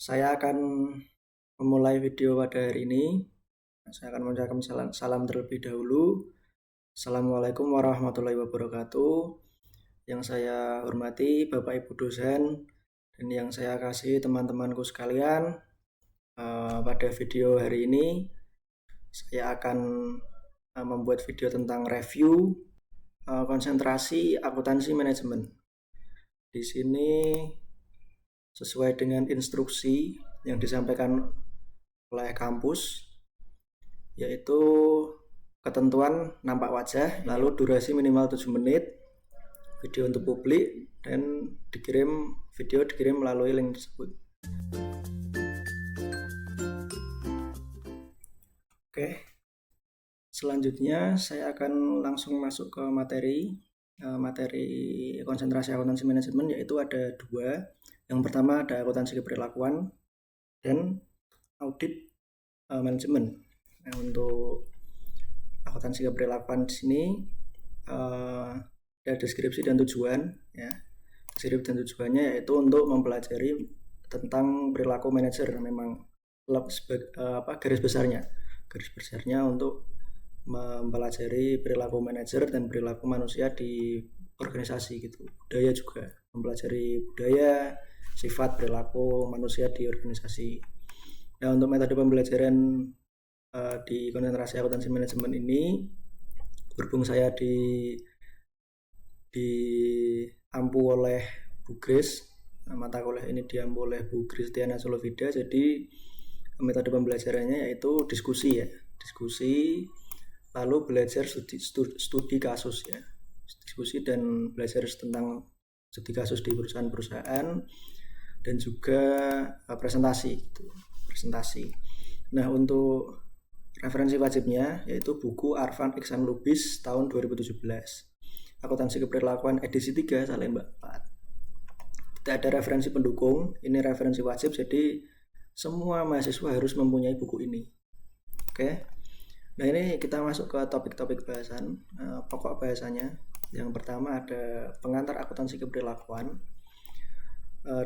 Saya akan memulai video pada hari ini. Saya akan mengucapkan salam terlebih dahulu. Assalamualaikum warahmatullahi wabarakatuh. Yang saya hormati Bapak Ibu dosen dan yang saya kasih teman-temanku sekalian. Pada video hari ini saya akan membuat video tentang review konsentrasi akuntansi manajemen. Di sini sesuai dengan instruksi yang disampaikan oleh kampus, yaitu ketentuan nampak wajah, lalu durasi minimal 7 menit, video untuk publik, dan video dikirim melalui link tersebut. Oke, selanjutnya saya akan langsung masuk ke materi konsentrasi akuntansi manajemen, yaitu ada dua. Yang pertama ada akuntansi keberlakuan dan audit manajemen. Nah, untuk akuntansi keberlakuan di sini ada deskripsi dan tujuan, ya. Deskripsi dan tujuannya yaitu untuk mempelajari tentang perilaku manajer. Memang garis besarnya untuk mempelajari perilaku manajer dan perilaku manusia di organisasi gitu. Budaya juga, mempelajari budaya, sifat perilaku manusia di organisasi. Nah, untuk metode pembelajaran di konsentrasi akuntansi manajemen ini, berhubung saya diampu oleh Bu Grace, mata kuliah ini diampu oleh Bu Kristiana Solovida, jadi metode pembelajarannya yaitu diskusi, lalu belajar studi kasus, ya, diskusi dan belajar tentang studi kasus di perusahaan-perusahaan, dan juga presentasi. Nah, untuk referensi wajibnya yaitu buku Arfan Iksan Lubis tahun 2017, akuntansi keberlakuan edisi 3 Salemba 4. Tidak ada referensi pendukung, ini referensi wajib, jadi semua mahasiswa harus mempunyai buku ini. Oke. Nah, ini kita masuk ke topik-topik bahasan, pokok bahasanya. Yang pertama ada pengantar akuntansi keberlakuan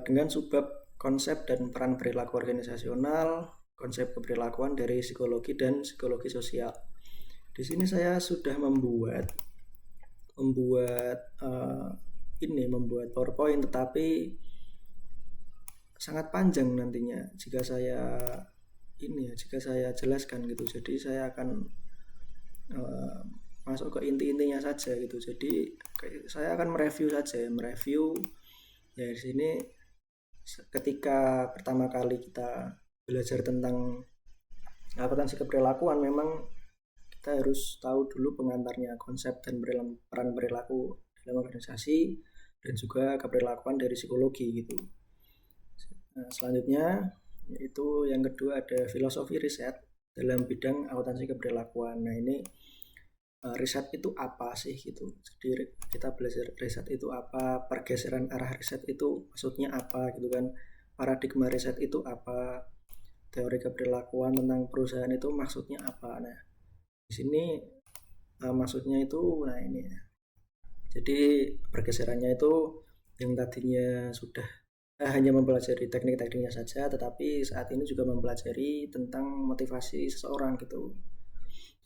dengan subbab konsep dan peran perilaku organisasional, konsep keberlakuan dari psikologi dan psikologi sosial. Di sini saya sudah membuat PowerPoint, tetapi sangat panjang nantinya jika saya jelaskan gitu. Jadi saya akan masuk ke inti-intinya saja gitu. Jadi saya akan mereview ya di sini. Ketika pertama kali kita belajar tentang akuntansi keberlakuan, memang kita harus tahu dulu pengantarnya, konsep dan peran perilaku dalam organisasi, dan juga keberlakuan dari psikologi gitu. Nah, selanjutnya yaitu yang kedua ada filosofi riset dalam bidang akuntansi keberlakuan. Nah, ini riset itu apa sih gitu. Jadi kita belajar riset itu apa, pergeseran arah riset itu maksudnya apa gitu kan, paradigma riset itu apa, teori keberlakuan tentang perusahaan itu maksudnya apa. Nah, di sini maksudnya itu, nah ini ya. Jadi pergeserannya itu yang tadinya sudah hanya mempelajari teknik-tekniknya saja, tetapi saat ini juga mempelajari tentang motivasi seseorang gitu.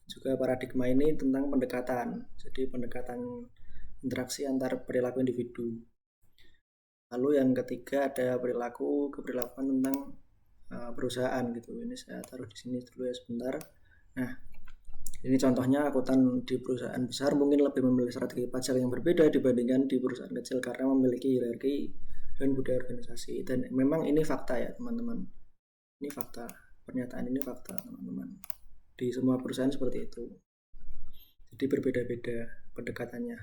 Juga paradigma ini tentang pendekatan, jadi pendekatan interaksi antar perilaku individu. Lalu yang ketiga ada keberlakuan tentang perusahaan gitu. Ini saya taruh di sini dulu ya sebentar. Nah, ini contohnya akuntan di perusahaan besar mungkin lebih memilih strategi pajak yang berbeda dibandingkan di perusahaan kecil karena memiliki hierarki dan budaya organisasi. Dan memang ini fakta ya teman-teman. Ini fakta, pernyataan ini fakta teman-teman. Di semua perusahaan seperti itu. Jadi berbeda-beda pendekatannya.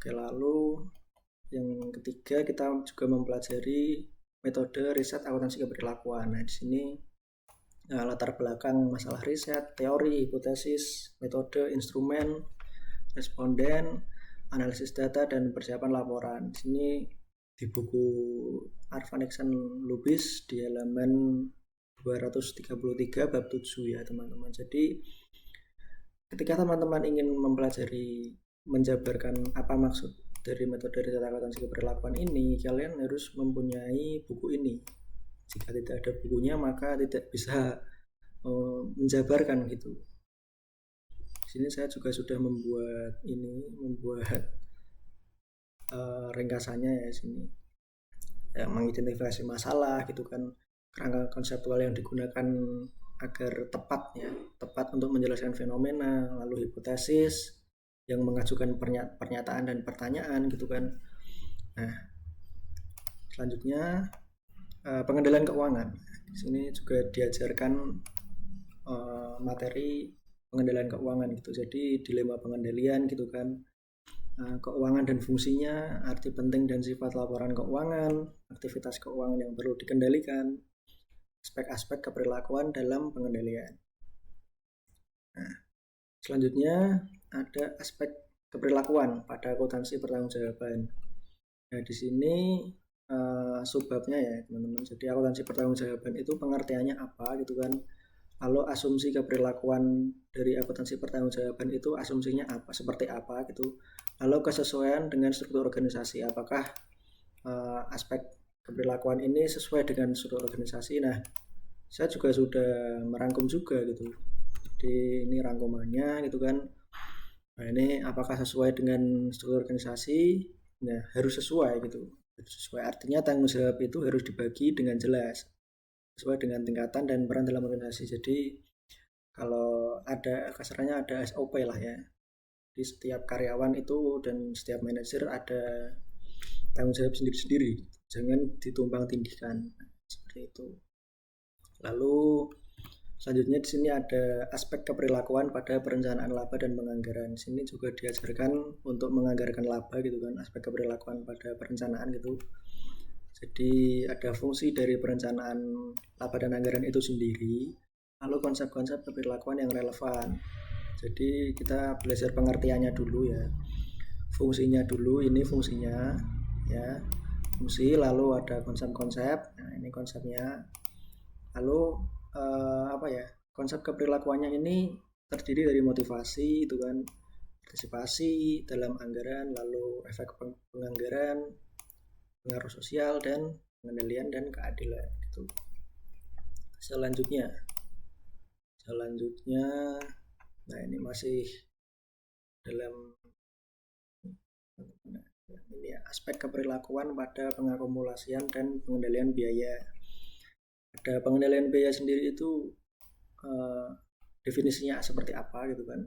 Oke, lalu yang ketiga kita juga mempelajari metode riset akuntansi keberlakuan. Nah, di sini latar belakang masalah riset, teori, hipotesis, metode, instrumen, responden, analisis data, dan persiapan laporan. Di sini di buku Arfan Iksan Lubis di halaman 233 bab 7 ya teman-teman. Jadi ketika teman-teman ingin menjabarkan apa maksud dari metode riset akuntansi keberlakuan ini, kalian harus mempunyai buku ini. Jika tidak ada bukunya maka tidak bisa menjabarkan gitu. Di sini saya juga sudah membuat ringkasannya ya sini. Ya, mengidentifikasi masalah gitu kan, kerangka konseptual yang digunakan agar tepat untuk menjelaskan fenomena, lalu hipotesis yang mengajukan pernyataan dan pertanyaan gitu kan. Nah, selanjutnya pengendalian keuangan. Di sini juga diajarkan materi pengendalian keuangan gitu. Jadi dilema pengendalian gitu kan. Keuangan dan fungsinya, arti penting dan sifat laporan keuangan, aktivitas keuangan yang perlu dikendalikan, aspek-aspek keperilakuan dalam pengendalian. Nah, selanjutnya ada aspek keperilakuan pada akuntansi pertanggungjawaban. Nah, di sini subbabnya ya teman-teman. Jadi akuntansi pertanggungjawaban itu pengertiannya apa gitu kan. Lalu asumsi keperilakuan dari akuntansi pertanggungjawaban itu asumsinya apa, seperti apa gitu. Lalu kesesuaian dengan struktur organisasi, apakah aspek keperilakuan ini sesuai dengan struktur organisasi. Nah, saya juga sudah merangkum juga gitu. Jadi ini rangkumannya gitu kan. Nah, ini apakah sesuai dengan struktur organisasi? Nah, harus sesuai gitu. Sesuai artinya tanggung jawab itu harus dibagi dengan jelas sesuai dengan tingkatan dan peran dalam organisasi. Jadi kalau ada kasarnya ada SOP lah ya, di setiap karyawan itu dan setiap manajer ada tanggung jawab sendiri-sendiri, jangan ditumpang tindihkan seperti itu. Lalu selanjutnya di sini ada aspek keperilakuan pada perencanaan laba dan penganggaran. Di sini juga diajarkan untuk menganggarkan laba gitu kan, aspek keperilakuan pada perencanaan gitu. Jadi ada fungsi dari perencanaan laba dan anggaran itu sendiri, lalu konsep-konsep keperilakuan yang relevan. Jadi kita belajar pengertiannya dulu ya, fungsinya dulu, ini fungsinya ya, fungsi, lalu ada konsep-konsep. Nah, ini konsepnya. Lalu konsep keperilakuannya ini terdiri dari motivasi itu kan, partisipasi dalam anggaran, lalu efek penganggaran, pengaruh sosial, dan pengendalian dan keadilan gitu. Selanjutnya nah ini masih dalam ini ya, aspek keperilakuan pada pengakumulasian dan pengendalian biaya. Ada pengendalian biaya sendiri itu definisinya seperti apa gitu kan.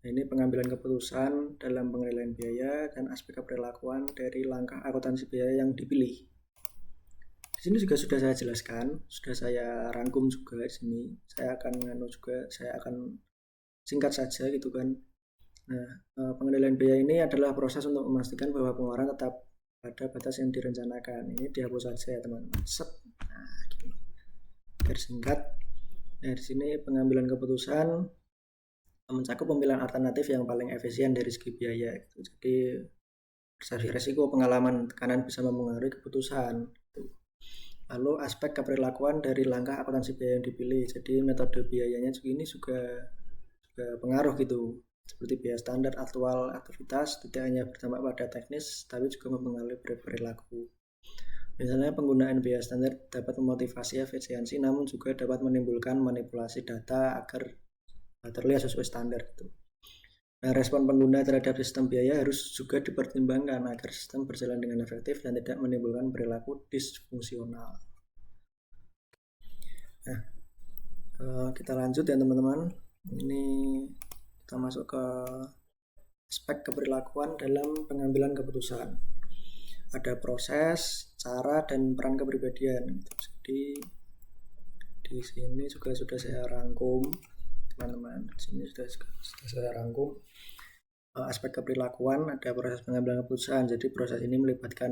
Nah, ini pengambilan keputusan dalam pengendalian biaya dan aspek keperilakuan dari langkah akuntansi biaya yang dipilih. Di sini juga sudah saya jelaskan, sudah saya rangkum juga di sini. Saya akan singkat saja gitu kan. Nah, pengendalian biaya ini adalah proses untuk memastikan bahwa pengeluaran tetap pada batas yang direncanakan. Ini dihapus saja ya teman-teman. Nah, gitu. Biar singkat. Nah, di sini pengambilan keputusan mencakup pemilihan alternatif yang paling efisien dari segi biaya. Jadi persepsi resiko, pengalaman, tekanan bisa mempengaruhi keputusan. Lalu aspek keperilakuan dari langkah akuntansi biaya yang dipilih. Jadi metode biayanya ini juga pengaruh gitu. Seperti biaya standar aktual aktivitas tidak hanya berdampak pada teknis, tapi juga mempengaruhi perilaku. Misalnya penggunaan biaya standar dapat memotivasi efisiensi, namun juga dapat menimbulkan manipulasi data agar terlihat sesuai standar gitu. Nah, respon pengguna terhadap sistem biaya harus juga dipertimbangkan agar sistem berjalan dengan efektif dan tidak menimbulkan perilaku disfungsional. Nah, kita lanjut ya teman-teman. Ini kita masuk ke aspek keperilakuan dalam pengambilan keputusan. Ada proses, cara, dan peran kepribadian. Jadi di sini juga sudah saya rangkum teman-teman. Di sini sudah saya rangkum aspek keperilakuan. Ada proses pengambilan keputusan. Jadi proses ini melibatkan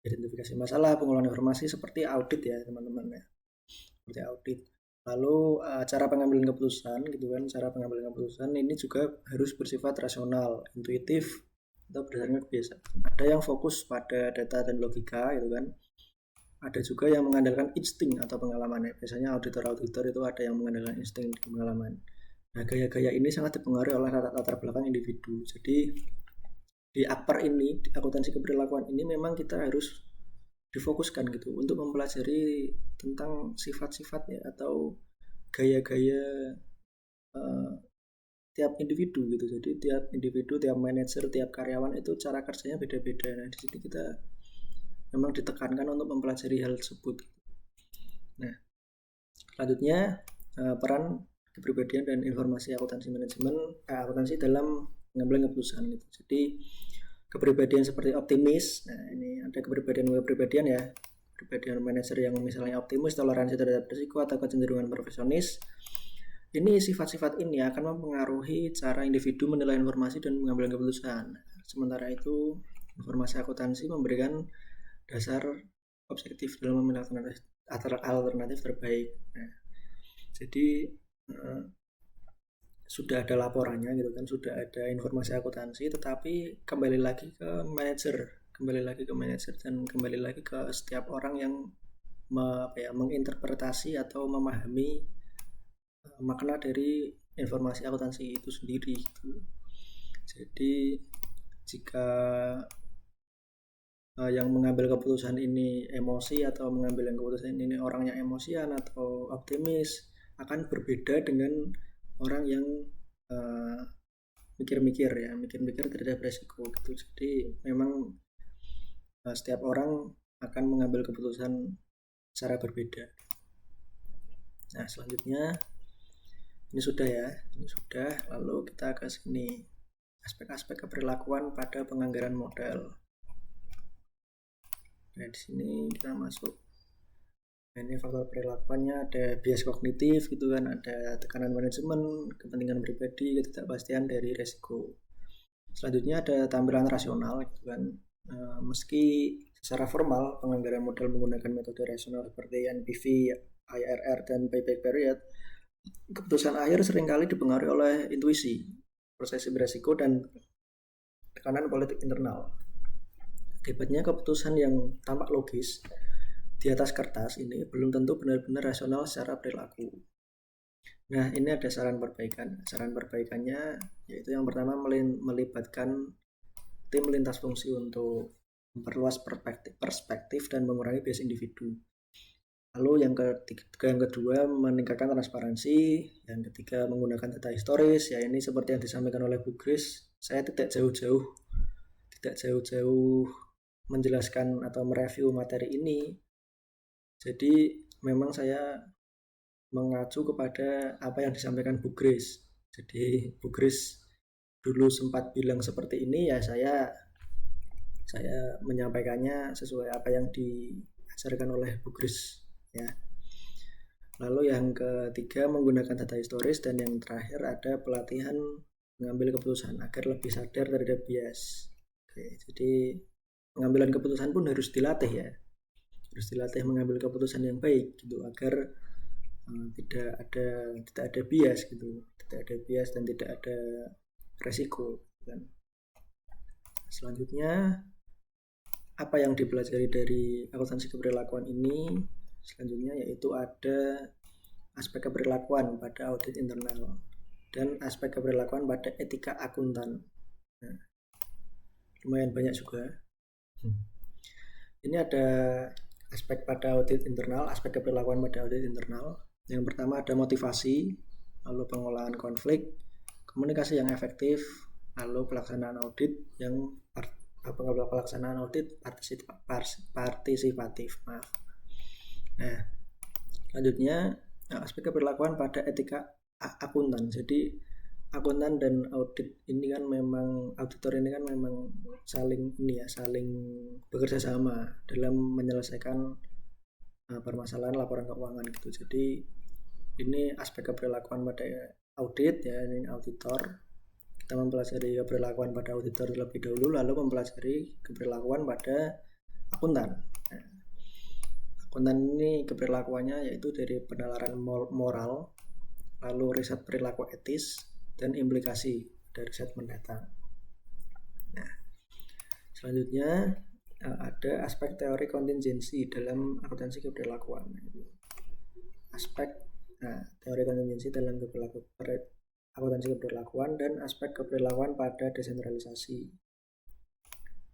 identifikasi masalah, pengolahan informasi seperti audit ya teman-teman ya. Seperti audit. Lalu cara pengambilan keputusan gitu kan, cara pengambilan keputusan ini juga harus bersifat rasional, intuitif, atau berdasarkan kebiasaan. Ada yang fokus pada data dan logika gitu kan. Ada juga yang mengandalkan insting atau pengalaman. Biasanya auditor itu ada yang mengandalkan insting dan pengalaman. Nah, gaya-gaya ini sangat dipengaruhi oleh latar belakang individu. Jadi di APPER ini, di akuntansi keperilakuan ini memang kita harus difokuskan gitu untuk mempelajari tentang sifat-sifat ya atau gaya-gaya uh, tiap individu gitu. Jadi tiap individu, tiap manajer, tiap karyawan itu cara kerjanya beda-beda. Nah di sini kita memang ditekankan untuk mempelajari hal tersebut. Nah selanjutnya peran kepribadian dan informasi akuntansi manajemen akuntansi dalam mengambil keputusan gitu. Jadi kepribadian seperti optimis. Nah ini ada kepribadian ya, kepribadian manajer yang misalnya optimis, toleransi terhadap risiko atau kecenderungan perfeksionis. Ini sifat-sifat ini akan mempengaruhi cara individu menilai informasi dan mengambil keputusan. Sementara itu informasi akuntansi memberikan dasar objektif dalam memilih alternatif terbaik. Nah, jadi sudah ada laporannya gitu kan, sudah ada informasi akuntansi, tetapi kembali lagi ke manajer dan kembali lagi ke setiap orang yang menginterpretasi atau memahami makna dari informasi akuntansi itu sendiri gitu. Jadi jika yang mengambil keputusan ini emosi atau mengambil yang keputusan ini orangnya emosian atau optimis, akan berbeda dengan orang yang mikir-mikir terhadap resiko gitu. Jadi memang setiap orang akan mengambil keputusan secara berbeda. Nah selanjutnya ini sudah. Lalu kita ke sini, aspek-aspek keperlakuan pada penganggaran modal. Nah di sini kita masuk. Nah, ini faktor perilakuannya ada bias kognitif gitu kan, ada tekanan manajemen, kepentingan pribadi, ketidakpastian dari resiko. Selanjutnya ada tampilan rasional gitu kan. Meski secara formal penganggaran modal menggunakan metode rasional seperti NPV, IRR, dan payback period, keputusan akhir seringkali dipengaruhi oleh intuisi, persepsi beresiko, dan tekanan politik internal. Akibatnya keputusan yang tampak logis di atas kertas ini belum tentu benar-benar rasional secara perilaku. Nah ini ada saran perbaikan. Saran perbaikannya yaitu yang pertama melibatkan tim lintas fungsi untuk memperluas perspektif dan mengurangi bias individu. Lalu yang kedua meningkatkan transparansi. Yang ketiga menggunakan data historis. Ya ini seperti yang disampaikan oleh Bu Grace. Saya tidak jauh-jauh menjelaskan atau mereview materi ini. Jadi memang saya mengacu kepada apa yang disampaikan Bu Grace. Jadi Bu Grace dulu sempat bilang seperti ini, ya saya menyampaikannya sesuai apa yang diajarkan oleh Bu Grace ya. Lalu yang ketiga menggunakan data historis, dan yang terakhir ada pelatihan mengambil keputusan agar lebih sadar terhadap bias. Oke, jadi pengambilan keputusan pun harus dilatih ya, mengambil keputusan yang baik gitu agar tidak ada bias gitu, dan tidak ada resiko kan. Selanjutnya apa yang dipelajari dari akuntansi keperlakuan ini selanjutnya yaitu ada aspek keperlakuan pada audit internal dan aspek keperlakuan pada etika akuntan. Nah, lumayan banyak juga. Ini ada aspek pada audit internal, aspek keperlakuan pada audit internal. Yang pertama ada motivasi, lalu pengolahan konflik, komunikasi yang efektif, lalu pelaksanaan audit yang partisipatif. Nah, selanjutnya aspek keperlakuan pada etika akuntan. Jadi akuntan dan audit ini kan memang, auditor ini kan memang saling bekerja sama dalam menyelesaikan permasalahan laporan keuangan gitu. Jadi ini aspek keperlakuan pada audit ya, ini auditor. Kita mempelajari keperlakuan pada auditor terlebih dahulu, lalu mempelajari keperlakuan pada akuntan. Nah, akuntan ini keperlakuannya yaitu dari penalaran moral, lalu riset perilaku etis, dan implikasi dari riset mendatang. Nah, selanjutnya ada aspek teori kontingensi dalam akuntansi keperlakuan. Teori kontingensi dalam akuntansi keperlakuan dan aspek keperlakuan pada desentralisasi.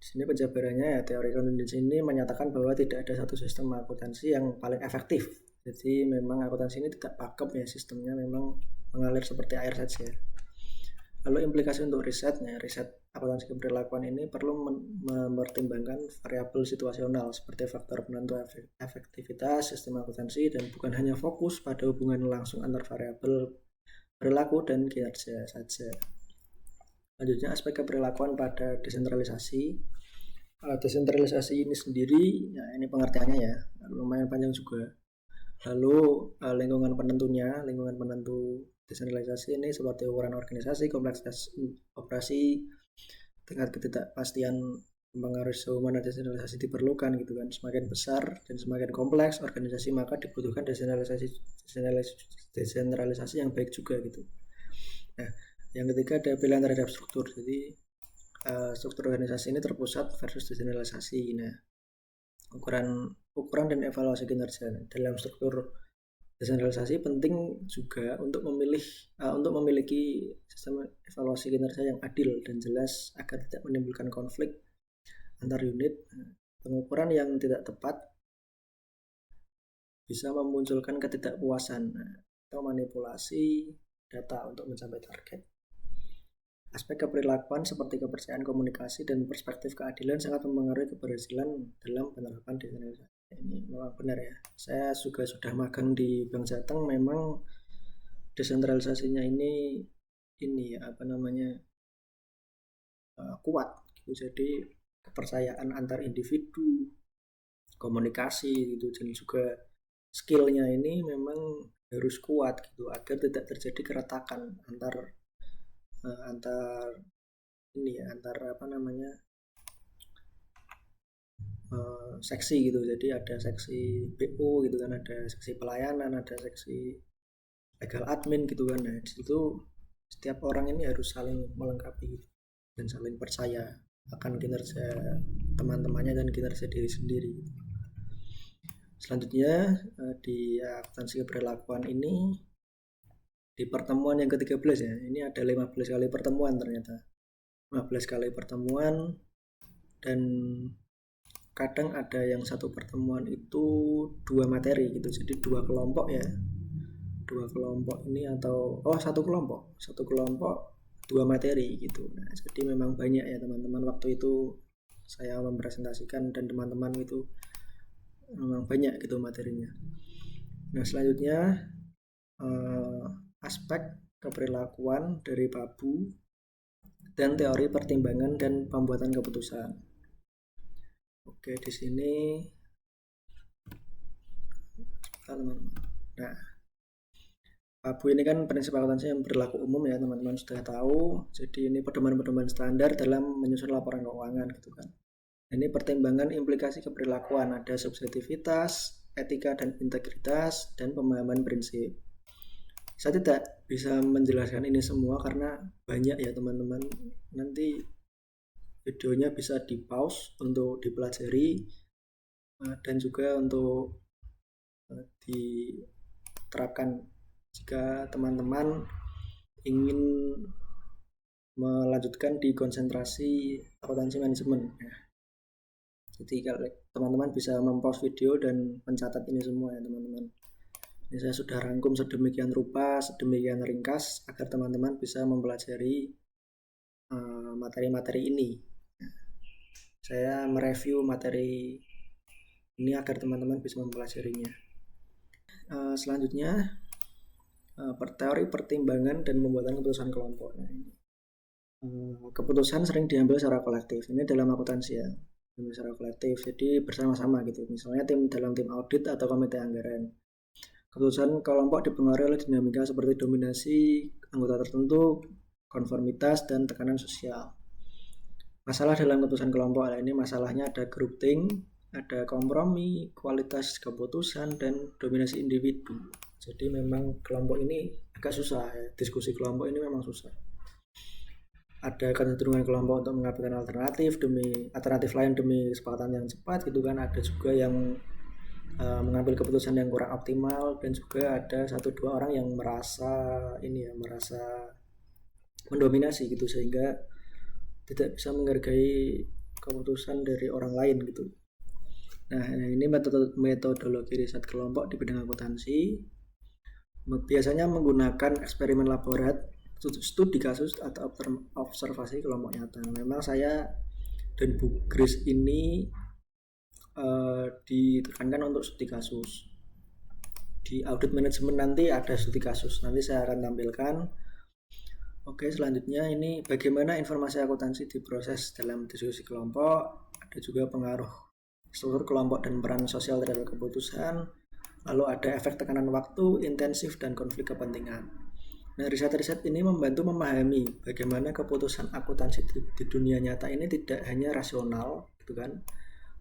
Di sini penjabarannya ya, teori kontingensi ini menyatakan bahwa tidak ada satu sistem akuntansi yang paling efektif. Jadi memang akuntansi ini tidak pakem ya, sistemnya memang mengalir seperti air saja. Lalu implikasi untuk risetnya, riset akuntansi keberlakuan ini perlu mempertimbangkan variabel situasional seperti faktor penentu efektivitas sistem akuntansi dan bukan hanya fokus pada hubungan langsung antar variabel perilaku dan kinerja saja. Selanjutnya aspek keberlakuan pada desentralisasi. Desentralisasi ini sendiri, ya ini pengertiannya ya, lumayan panjang juga. Lalu lingkungan penentu desentralisasi ini seperti ukuran organisasi, kompleksitas operasi, tingkat ketidakpastian mempengaruhi sejauh mana desentralisasi diperlukan gitu kan. Semakin besar dan semakin kompleks organisasi, maka dibutuhkan desentralisasi yang baik juga gitu. Nah, yang ketiga ada pilihan terhadap struktur. Jadi struktur organisasi ini terpusat versus desentralisasi. Nah, ukuran dan evaluasi kinerja dalam struktur desentralisasi penting juga untuk memiliki sistem evaluasi kinerja yang adil dan jelas agar tidak menimbulkan konflik antar unit. Pengukuran yang tidak tepat bisa memunculkan ketidakpuasan atau manipulasi data untuk mencapai target. Aspek keperilakuan seperti kepercayaan komunikasi dan perspektif keadilan sangat mempengaruhi keberhasilan dalam penerapan desentralisasi. Ini memang benar ya. Saya juga sudah magang di Bank Jateng, memang desentralisasinya ini kuat gitu. Jadi kepercayaan antar individu, komunikasi gitu, dan juga skillnya ini memang harus kuat gitu agar tidak terjadi keretakan antar seksi gitu. Jadi ada seksi BO gitu kan, ada seksi pelayanan, ada seksi legal admin gitu kan. Nah, di situ setiap orang ini harus saling melengkapi dan saling percaya akan kinerja teman-temannya dan kinerja diri sendiri gitu. Selanjutnya di akuntansi keberlakuan ini di pertemuan yang ke-13 ya, ini ada 15 kali pertemuan ternyata. 15 kali pertemuan, dan kadang ada yang satu pertemuan itu 2 materi gitu. Jadi 2 kelompok ya. 2 kelompok ini atau satu kelompok 2 materi gitu. Nah, jadi memang banyak ya teman-teman, waktu itu saya mempresentasikan dan teman-teman itu memang banyak gitu materinya. Nah, selanjutnya aspek keperilakuan dari PABU dan teori pertimbangan dan pembuatan keputusan. Oke, di sini teman-teman. Nah, PABU ini kan prinsip akuntansi yang berlaku umum ya, teman-teman sudah tahu. Jadi ini pedoman-pedoman standar dalam menyusun laporan keuangan gitu kan. Ini pertimbangan implikasi keperilakuan, ada subjektivitas, etika dan integritas, dan pemahaman prinsip. Saya tidak bisa menjelaskan ini semua karena banyak ya teman-teman. Nanti videonya bisa di pause untuk dipelajari dan juga untuk diterapkan jika teman-teman ingin melanjutkan di konsentrasi akuntansi manajemen. Jadi kalau teman-teman bisa mempause video dan mencatat ini semua ya teman-teman. Ini saya sudah rangkum sedemikian rupa, sedemikian ringkas agar teman-teman bisa mempelajari materi-materi ini. Saya mereview materi ini agar teman-teman bisa mempelajarinya. Selanjutnya teori pertimbangan dan pembuatan keputusan kelompok. Nah, ini keputusan sering diambil secara kolektif. Ini dalam akuntansi ya, secara kolektif. Jadi bersama-sama gitu. Misalnya dalam tim audit atau komite anggaran. Keputusan kelompok dipengaruhi oleh dinamika seperti dominasi anggota tertentu, konformitas, dan tekanan sosial. Masalah dalam keputusan kelompok ini masalahnya ada grouping, ada kompromi, kualitas keputusan, dan dominasi individu. Jadi memang kelompok ini agak susah ya. Diskusi kelompok ini memang susah. Ada kecenderungan kelompok untuk mengambil alternatif lain demi kesepakatan yang cepat gitu kan. Ada juga yang mengambil keputusan yang kurang optimal, dan juga ada 1-2 orang yang merasa mendominasi gitu sehingga tidak bisa menghargai keputusan dari orang lain gitu. Nah, ini metodologi riset kelompok di bidang akuntansi. Biasanya menggunakan eksperimen laborat, studi kasus atau observasi kelompok nyata. Memang saya dan Bu Grace ini ditekankan untuk studi kasus. Di audit manajemen nanti ada studi kasus, nanti saya akan tampilkan. Oke, selanjutnya ini bagaimana informasi akuntansi diproses dalam diskusi kelompok. Ada juga pengaruh struktur kelompok dan peran sosial terhadap keputusan. Lalu ada efek tekanan waktu, intensif, dan konflik kepentingan. Nah, riset-riset ini membantu memahami bagaimana keputusan akuntansi di dunia nyata ini tidak hanya rasional, gitu kan,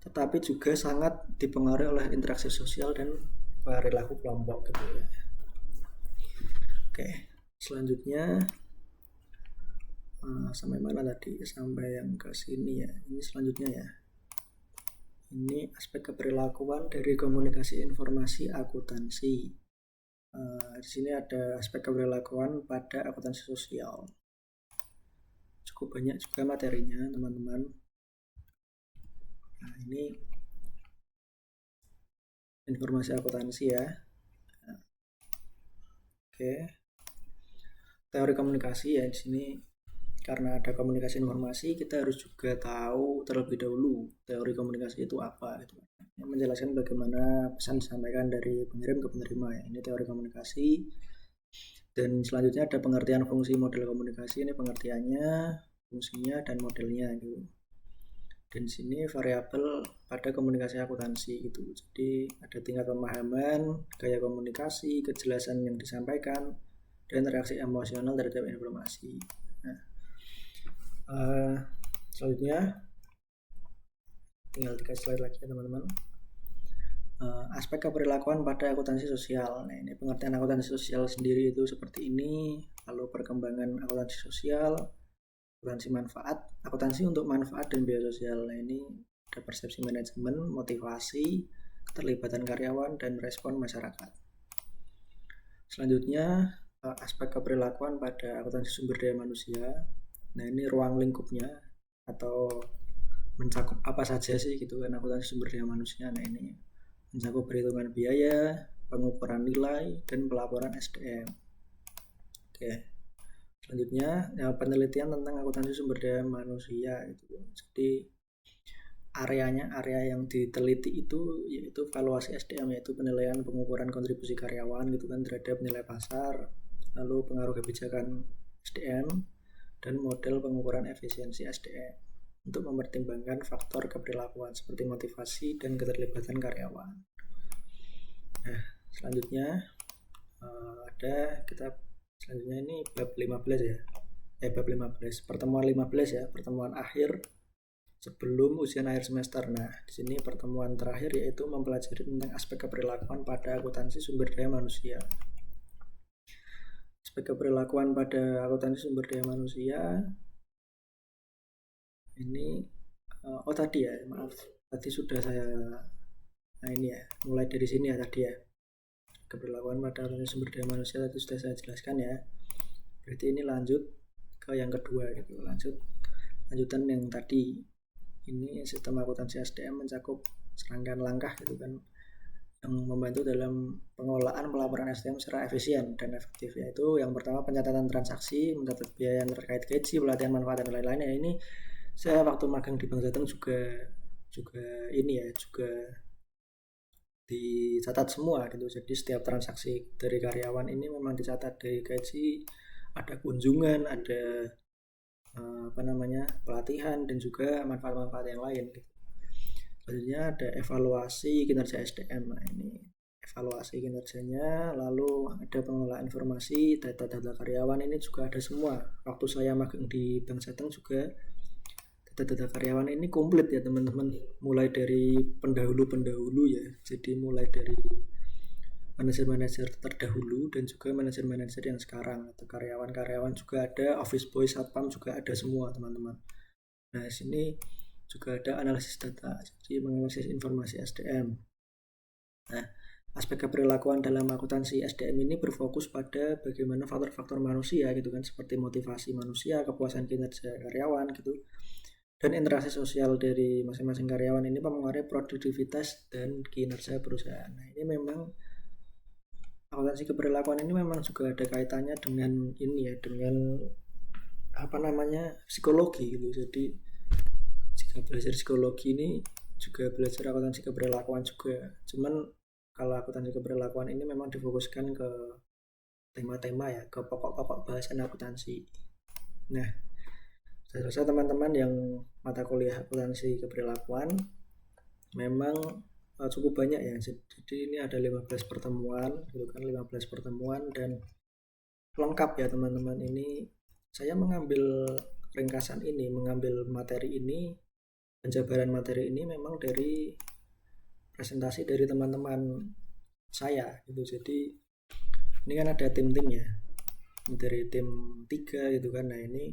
tetapi juga sangat dipengaruhi oleh interaksi sosial dan perilaku kelompok, gitu ya. Oke, selanjutnya sampai mana tadi? Sampai yang ke sini ya. Ini selanjutnya ya. Ini aspek keperilakuan dari komunikasi informasi akuntansi. Di sini ada aspek keperilakuan pada akuntansi sosial. Cukup banyak juga materinya, teman-teman. Nah, ini informasi akuntansi ya. Oke. Teori komunikasi ya, di sini karena ada komunikasi informasi, kita harus juga tahu terlebih dahulu teori komunikasi itu apa gitu. Yang menjelaskan bagaimana pesan disampaikan dari pengirim ke penerima ya. Ini teori komunikasi. Dan selanjutnya ada pengertian fungsi model komunikasi. Ini pengertiannya, fungsinya dan modelnya gitu. Dan di sini variabel pada komunikasi akuntansi gitu. Jadi ada tingkat pemahaman, gaya komunikasi, kejelasan yang disampaikan, dan reaksi emosional terhadap informasi. Nah, selanjutnya tinggal 3 slide lagi ya teman-teman. Aspek keperilakuan pada akuntansi sosial. Nah, ini pengertian akuntansi sosial sendiri itu seperti ini. Lalu perkembangan akuntansi sosial, akuntansi manfaat, akuntansi untuk manfaat dan biaya sosial. Nah, ini ada persepsi manajemen, motivasi, keterlibatan karyawan, dan respon masyarakat. Selanjutnya aspek keperilakuan pada akuntansi sumber daya manusia. Nah, ini ruang lingkupnya atau mencakup apa saja sih gitu kan akuntansi sumber daya manusia. Nah, ini mencakup perhitungan biaya, pengukuran nilai, dan pelaporan SDM. Oke. Selanjutnya penelitian tentang akuntansi sumber daya manusia gitu. Jadi area yang diteliti itu yaitu valuasi SDM, yaitu penilaian pengukuran kontribusi karyawan gitu kan terhadap nilai pasar, lalu pengaruh kebijakan SDM, dan model pengukuran efisiensi SDM untuk mempertimbangkan faktor keperilakuan seperti motivasi dan keterlibatan karyawan. Nah, selanjutnya ada kitab selanjutnya ini bab 15 ya. Bab 15, pertemuan 15 ya, pertemuan akhir sebelum ujian akhir semester. Nah, di sini pertemuan terakhir yaitu mempelajari tentang aspek keperilakuan pada akuntansi sumber daya manusia. Aspek keperilakuan pada akuntansi sumber daya manusia ini tadi ya, maaf, tadi sudah saya ini ya, mulai dari sini ya tadi ya, keperilakuan pada akuntansi sumber daya manusia tadi sudah saya jelaskan ya. Berarti ini lanjut ke yang kedua gitu, lanjutan yang tadi. Ini sistem akuntansi SDM mencakup serangkaian langkah gitu kan yang membantu dalam pengelolaan pelaporan SDM secara efisien dan efektif, yaitu yang pertama pencatatan transaksi, mencatat biaya yang terkait gaji, pelatihan, manfaat, dan lain-lain. Ya, ini saya waktu magang di Bank Jateng juga ini ya, juga dicatat semua gitu. Jadi setiap transaksi dari karyawan ini memang dicatat, dari gaji, ada kunjungan, ada pelatihan, dan juga manfaat-manfaat yang lain gitu. Selanjutnya ada evaluasi kinerja SDM. Nah, ini evaluasi kinerjanya, lalu ada pengelolaan informasi, data-data karyawan ini juga ada semua. Waktu saya magang di Bank Jateng juga data-data karyawan ini komplit ya teman-teman, mulai dari pendahulu ya, jadi mulai dari manajer-manajer terdahulu dan juga manajer-manajer yang sekarang, atau karyawan-karyawan juga ada, office boy, satpam juga ada semua teman-teman. Nah, sini juga ada analisis data, jadi menganalisis informasi SDM. Nah, aspek keperilakuan dalam akuntansi SDM ini berfokus pada bagaimana faktor-faktor manusia gitu kan, seperti motivasi manusia, kepuasan kinerja karyawan gitu, dan interaksi sosial dari masing-masing karyawan ini mempengaruhi produktivitas dan kinerja perusahaan. Nah, ini memang akuntansi keberlakuan ini memang juga ada kaitannya dengan ini ya, dengan apa namanya, psikologi gitu. Jadi jika belajar psikologi ini juga belajar akuntansi keberlakuan juga. Cuman kalau akuntansi keberlakuan ini memang difokuskan ke tema-tema ya, ke pokok-pokok bahasan akuntansi. Nah, saya rasa teman-teman yang mata kuliah akuntansi keberlakuan memang cukup banyak ya. Jadi ini ada 15 pertemuan, gitu kan, 15 pertemuan dan lengkap ya teman-teman. Ini saya mengambil ringkasan ini, mengambil materi ini, penjabaran materi ini memang dari presentasi dari teman-teman saya gitu. Jadi ini kan ada tim-tim ya, dari tim 3 gitu kan. Nah, ini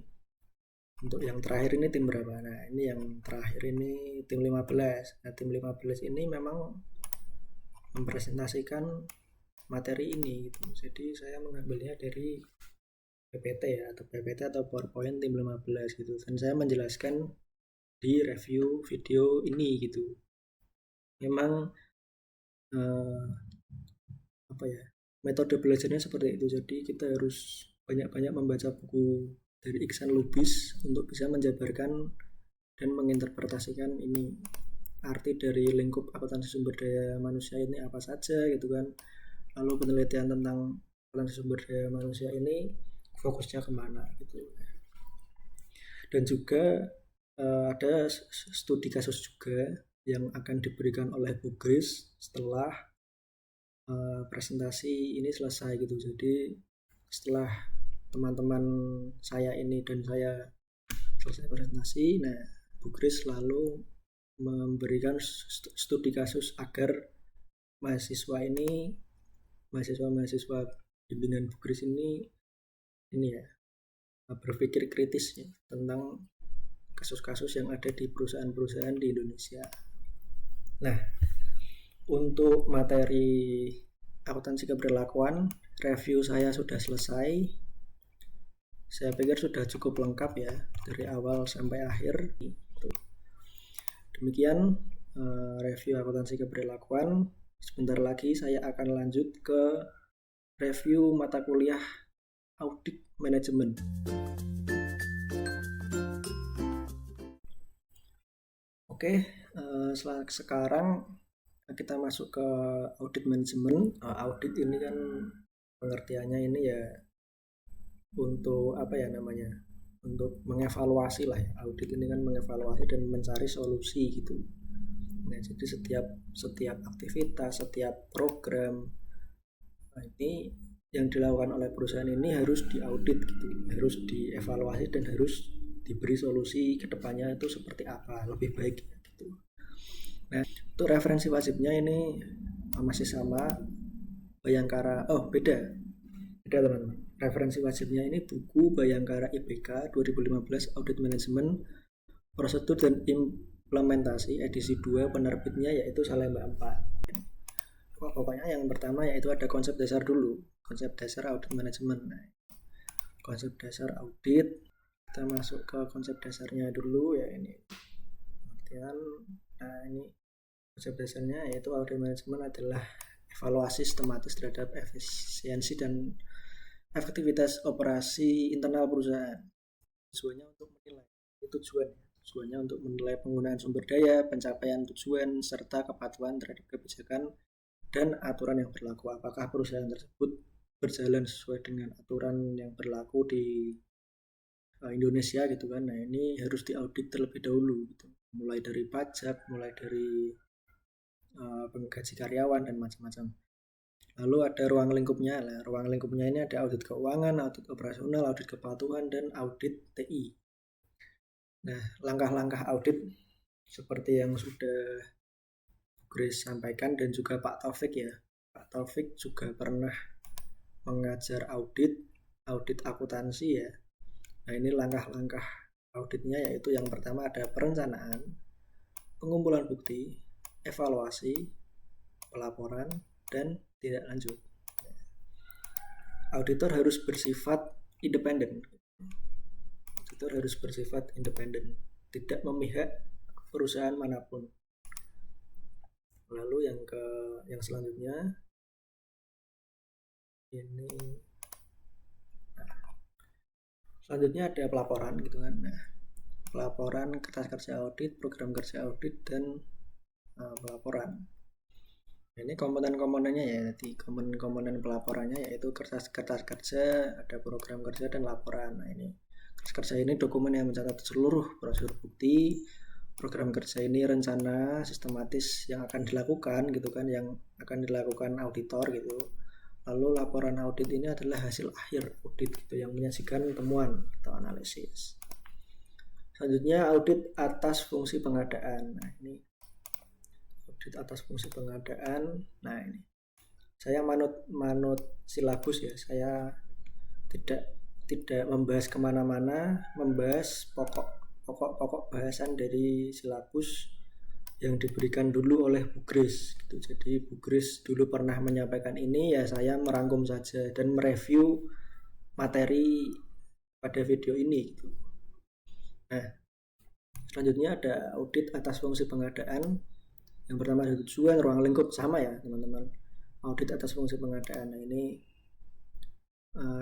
untuk yang terakhir ini tim berapa? Nah, ini yang terakhir ini tim 15. Nah, tim 15 ini memang mempresentasikan materi ini gitu. Jadi saya mengambilnya dari PPT ya, atau PPT atau PowerPoint tim 15 gitu. Dan saya menjelaskan di review video ini gitu. Memang apa ya, metode belajarnya seperti itu. Jadi kita harus banyak-banyak membaca buku dari Iksan Lubis untuk bisa menjabarkan dan menginterpretasikan ini arti dari lingkup akuntansi sumber daya manusia ini apa saja gitu kan. Lalu penelitian tentang akuntansi sumber daya manusia ini fokusnya kemana gitu. Dan juga ada studi kasus juga yang akan diberikan oleh Bu Grace setelah presentasi ini selesai gitu. Jadi setelah teman-teman saya ini dan saya selesai presentasi, nah Bu Grace lalu memberikan studi kasus agar mahasiswa bimbingan Bu Grace ini ya, berpikir kritis ya, tentang kasus-kasus yang ada di perusahaan-perusahaan di Indonesia. Nah, untuk materi akuntansi keberlakuan, review saya sudah selesai. Saya pikir sudah cukup lengkap ya, dari awal sampai akhir. Demikian review akuntansi keberlakuan. Sebentar lagi saya akan lanjut ke review mata kuliah audit manajemen. Oke, sekarang kita masuk ke audit manajemen. Audit ini kan pengertiannya ini ya untuk apa ya namanya, untuk mengevaluasi lah ya. Audit ini kan mengevaluasi dan mencari solusi gitu. Nah, jadi setiap aktivitas, setiap program ini yang dilakukan oleh perusahaan ini harus diaudit gitu, harus dievaluasi dan harus diberi solusi kedepannya itu seperti apa, lebih baik gitu. Nah, untuk referensi wajibnya ini masih sama, Bayangkara. Beda teman-teman. Referensi wajibnya ini buku Bayangkara IPK 2015 Audit Manajemen Prosedur dan Implementasi edisi 2, penerbitnya yaitu Salemba 4. Pokoknya yang pertama yaitu ada konsep dasar dulu, konsep dasar audit manajemen. Nah, konsep dasar audit, kita masuk ke konsep dasarnya dulu ya ini. Nah, ini konsep dasarnya yaitu audit manajemen adalah evaluasi sistematis terhadap efisiensi dan efektivitas operasi internal perusahaan. Tujuannya untuk menilai tujuannya untuk menilai penggunaan sumber daya, pencapaian tujuan, serta kepatuhan terhadap kebijakan dan aturan yang berlaku. Apakah perusahaan tersebut berjalan sesuai dengan aturan yang berlaku di Indonesia gitu kan. Nah, ini harus diaudit terlebih dahulu gitu. Mulai dari pajak, mulai dari gaji karyawan dan macam-macam. Lalu ada ruang lingkupnya. Nah, ruang lingkupnya ini ada audit keuangan, audit operasional, audit kepatuhan, dan audit TI. Nah, langkah-langkah audit seperti yang sudah Grace sampaikan dan juga Pak Taufik ya. Pak Taufik juga pernah mengajar audit akuntansi ya. Nah, ini langkah-langkah auditnya yaitu yang pertama ada perencanaan, pengumpulan bukti, evaluasi, pelaporan, dan tidak lanjut. Auditor harus bersifat independen. tidak memihak perusahaan manapun. Lalu yang selanjutnya ini, selanjutnya ada pelaporan gitu kan. Nah, pelaporan kertas kerja audit, program kerja audit, dan pelaporan. Ini komponen-komponennya ya, jadi komponen pelaporannya yaitu kertas kerja, ada program kerja dan laporan. Nah, ini kertas kerja ini dokumen yang mencatat seluruh prosedur bukti. Program kerja ini rencana sistematis yang akan dilakukan gitu kan, yang akan dilakukan auditor gitu. Lalu laporan audit ini adalah hasil akhir audit gitu, yang menyajikan temuan atau analisis. Selanjutnya audit atas fungsi pengadaan. Nah, ini audit atas fungsi pengadaan. Nah, ini saya manut silabus ya, saya tidak membahas kemana-mana, membahas pokok bahasan dari silabus yang diberikan dulu oleh Bu Grace gitu. Jadi Bu Grace dulu pernah menyampaikan ini, ya saya merangkum saja dan mereview materi pada video ini gitu. Nah, selanjutnya ada audit atas fungsi pengadaan. Yang pertama ada tujuan, ruang lingkup, sama ya teman-teman. Audit atas fungsi pengadaan. Nah,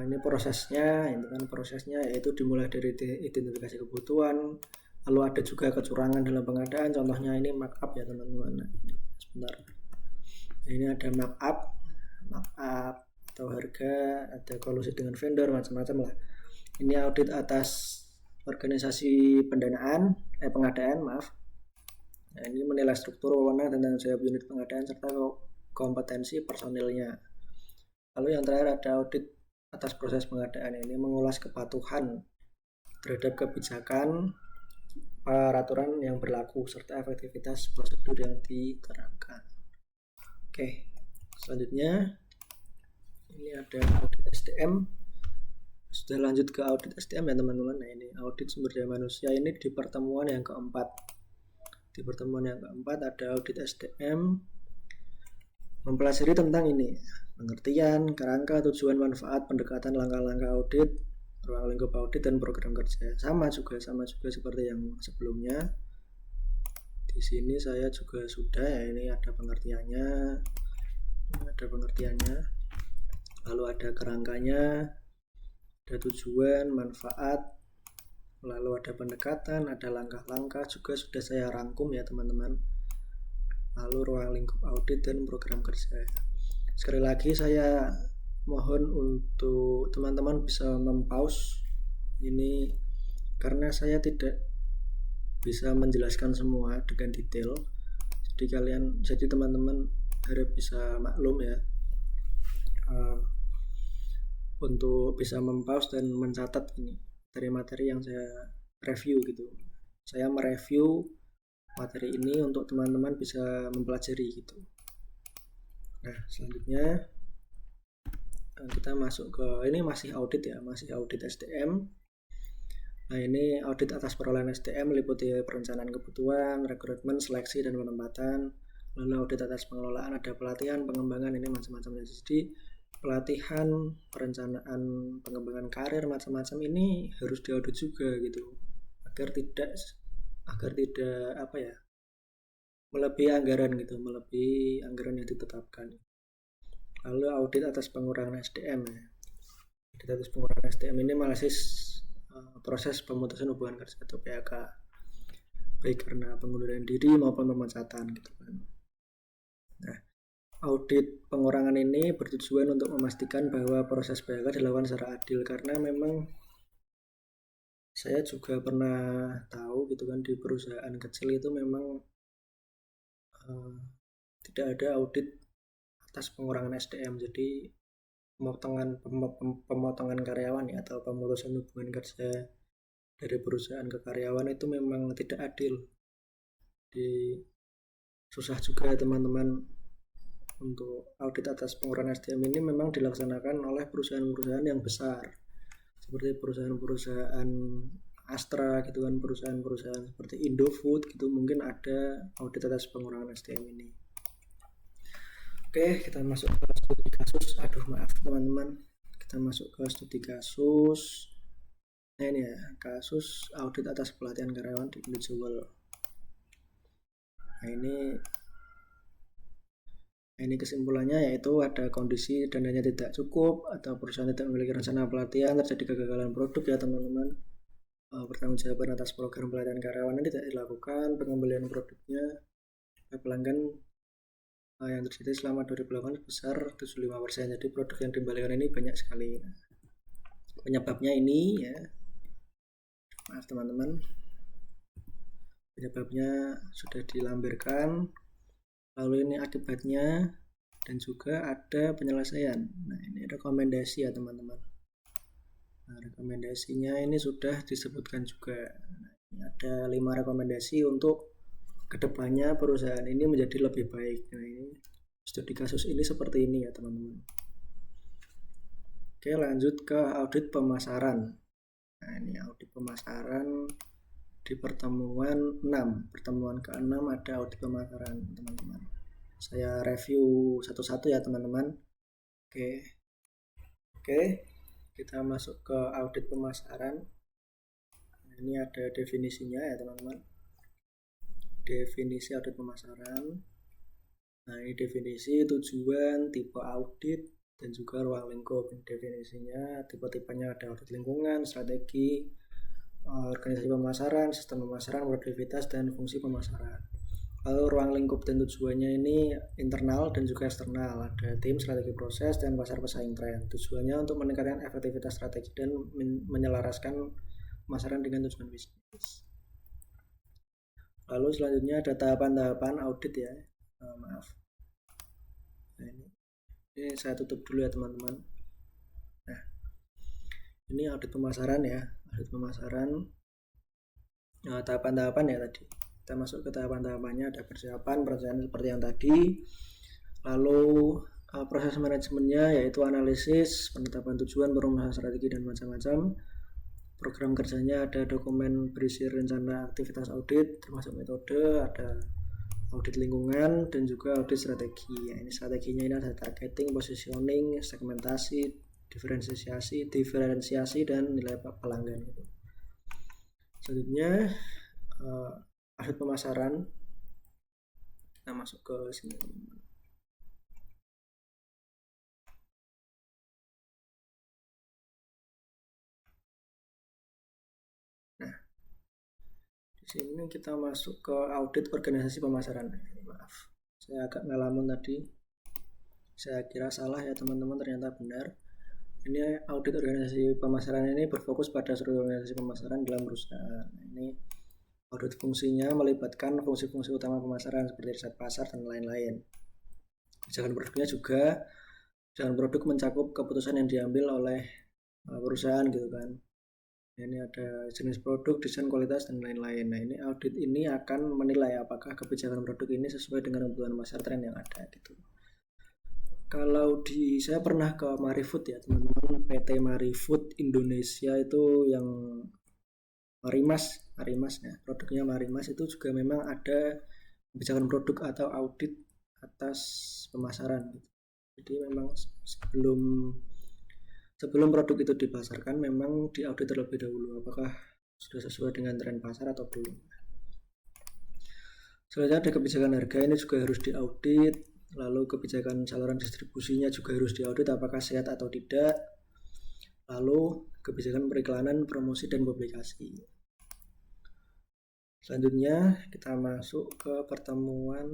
ini prosesnya, itu kan prosesnya yaitu dimulai dari identifikasi kebutuhan, lalu ada juga kecurangan dalam pengadaan. Contohnya ini markup ya teman-teman. Nah, sebentar. Nah, ini ada markup atau harga, ada kolusi dengan vendor, macam-macam lah. Ini audit atas organisasi pengadaan, maaf. Nah, ini menilai struktur, wewenang, dan tanggung jawab unit pengadaan serta kompetensi personilnya. Lalu yang terakhir ada audit atas proses pengadaan. Ini mengulas kepatuhan terhadap kebijakan, peraturan yang berlaku serta efektivitas prosedur yang diterapkan. Oke, selanjutnya ini ada audit SDM. Sudah lanjut ke audit SDM ya teman-teman. Nah, ini audit sumber daya manusia, ini di pertemuan yang keempat. Di pertemuan yang keempat ada audit SDM, mempelajari tentang ini, pengertian, kerangka, tujuan, manfaat, pendekatan, langkah-langkah audit, ruang lingkup audit, dan program kerja. Sama juga seperti yang sebelumnya. Di sini saya juga sudah ya, ini ada pengertiannya, lalu ada kerangkanya, ada tujuan, manfaat, lalu ada pendekatan, ada langkah-langkah juga sudah saya rangkum ya teman-teman. Lalu ruang lingkup audit dan program kerja. Sekali lagi saya mohon untuk teman-teman bisa mempause ini karena saya tidak bisa menjelaskan semua dengan detail. Jadi teman-teman harap bisa maklum ya, untuk bisa mempause dan mencatat ini dari materi yang saya review gitu. Saya mereview materi ini untuk teman-teman bisa mempelajari gitu. Nah, selanjutnya kita masuk ke ini masih audit ya, masih audit SDM. Nah, ini audit atas perolehan SDM meliputi perencanaan kebutuhan, rekrutmen, seleksi, dan penempatan. Lalu audit atas pengelolaan, ada pelatihan, pengembangan, ini macam-macam. Jadi pelatihan, perencanaan, pengembangan karir, macam-macam ini harus diaudit juga gitu, agar tidak melebihi anggaran gitu, melebihi anggaran yang ditetapkan. Lalu audit atas pengurangan SDM ya. Audit atas pengurangan SDM ini analisis proses pemutusan hubungan kerja atau PHK, baik karena pengunduran diri maupun pemecatan gitu kan. Nah, audit pengurangan ini bertujuan untuk memastikan bahwa proses PHK dilakukan secara adil, karena memang saya juga pernah tahu gitu kan, di perusahaan kecil itu memang tidak ada audit atas pengurangan SDM. Jadi pemotongan karyawan ya, atau pemutusan hubungan kerja dari perusahaan ke karyawan itu memang tidak adil. Susah juga teman-teman untuk audit atas pengurangan SDM ini memang dilaksanakan oleh perusahaan-perusahaan yang besar seperti perusahaan-perusahaan Astra gitu kan, perusahaan-perusahaan seperti Indofood gitu, mungkin ada audit atas pengurangan SDM ini. Oke, kita masuk ke studi kasus. Maaf teman-teman, kita masuk ke studi kasus. Nah ini ya, kasus audit atas pelatihan karyawan di individual. Nah ini kesimpulannya yaitu ada kondisi dananya tidak cukup atau perusahaan tidak memiliki rencana pelatihan, terjadi kegagalan produk ya teman-teman. Pertanggungjawaban atas program pelatihan karyawan ini tidak dilakukan, pengembalian produknya pelanggan yang terjadi selama 2008 sebesar 75%. Jadi produk yang dikembalikan ini banyak sekali. Nah, penyebabnya ini ya, maaf teman-teman, penyebabnya sudah dilampirkan, lalu ini akibatnya, dan juga ada penyelesaian. Nah ini rekomendasi ya teman-teman. Nah rekomendasinya ini sudah disebutkan juga. Nah, ini ada 5 rekomendasi untuk kedepannya perusahaan ini menjadi lebih baik. Nah ini studi kasus ini seperti ini ya teman-teman. Oke, lanjut ke audit pemasaran. Nah ini audit pemasaran di pertemuan 6. Pertemuan ke-6 ada audit pemasaran teman-teman. Saya review satu-satu ya teman-teman. Oke, kita masuk ke audit pemasaran. Nah, ini ada definisinya ya teman-teman. Definisi audit pemasaran. Nah ini definisi, tujuan, tipe audit, dan juga ruang lingkup. Definisinya, tipe-tipenya ada audit lingkungan, strategi, organisasi pemasaran, sistem pemasaran, produktivitas, dan fungsi pemasaran. Lalu ruang lingkup dan tujuannya ini internal dan juga eksternal. Ada tim, strategi proses, dan pasar pesaing tren. Tujuannya untuk meningkatkan efektivitas strategi dan menyelaraskan pemasaran dengan tujuan bisnis. Lalu selanjutnya ada tahapan-tahapan audit ya. Maaf. Nah, ini saya tutup dulu ya teman-teman. Nah, ini audit pemasaran ya. Audit pemasaran. Nah, tahapan-tahapan ya tadi. Kita masuk ke tahapan-tahapannya, ada persiapan, perencanaan seperti yang tadi. Lalu proses manajemennya yaitu analisis, penetapan tujuan, perumusan strategi, dan macam-macam. Program kerjanya ada dokumen berisi rencana aktivitas audit, termasuk metode, ada audit lingkungan, dan juga audit strategi. Ya, ini strateginya ini ada targeting, positioning, segmentasi, diferensiasi, dan nilai pelanggan. Selanjutnya audit pemasaran. Kita masuk ke sini. Nah, di sini kita masuk ke audit organisasi pemasaran. Maaf, saya agak ngalamun tadi. Saya kira salah ya teman-teman, ternyata benar. Ini audit organisasi pemasaran ini berfokus pada seluruh organisasi pemasaran dalam perusahaan. Ini audit fungsinya melibatkan fungsi-fungsi utama pemasaran seperti riset pasar dan lain-lain. Kebijakan produknya juga, kebijakan produk mencakup keputusan yang diambil oleh perusahaan gitu kan. Ini ada jenis produk, desain, kualitas, dan lain-lain. Nah ini audit ini akan menilai apakah kebijakan produk ini sesuai dengan kebutuhan pasar tren yang ada gitu. Kalau saya pernah ke Marifood ya teman-teman, PT Marifood Indonesia itu yang Marimas ya, produknya Marimas itu juga memang ada kebijakan produk atau audit atas pemasaran gitu. Jadi memang sebelum produk itu dipasarkan memang diaudit terlebih dahulu apakah sudah sesuai dengan tren pasar atau belum. Selanjutnya ada kebijakan harga, ini juga harus diaudit. Lalu kebijakan saluran distribusinya juga harus diaudit apakah sehat atau tidak. Lalu kebijakan periklanan, promosi, dan publikasi. Selanjutnya kita masuk ke pertemuan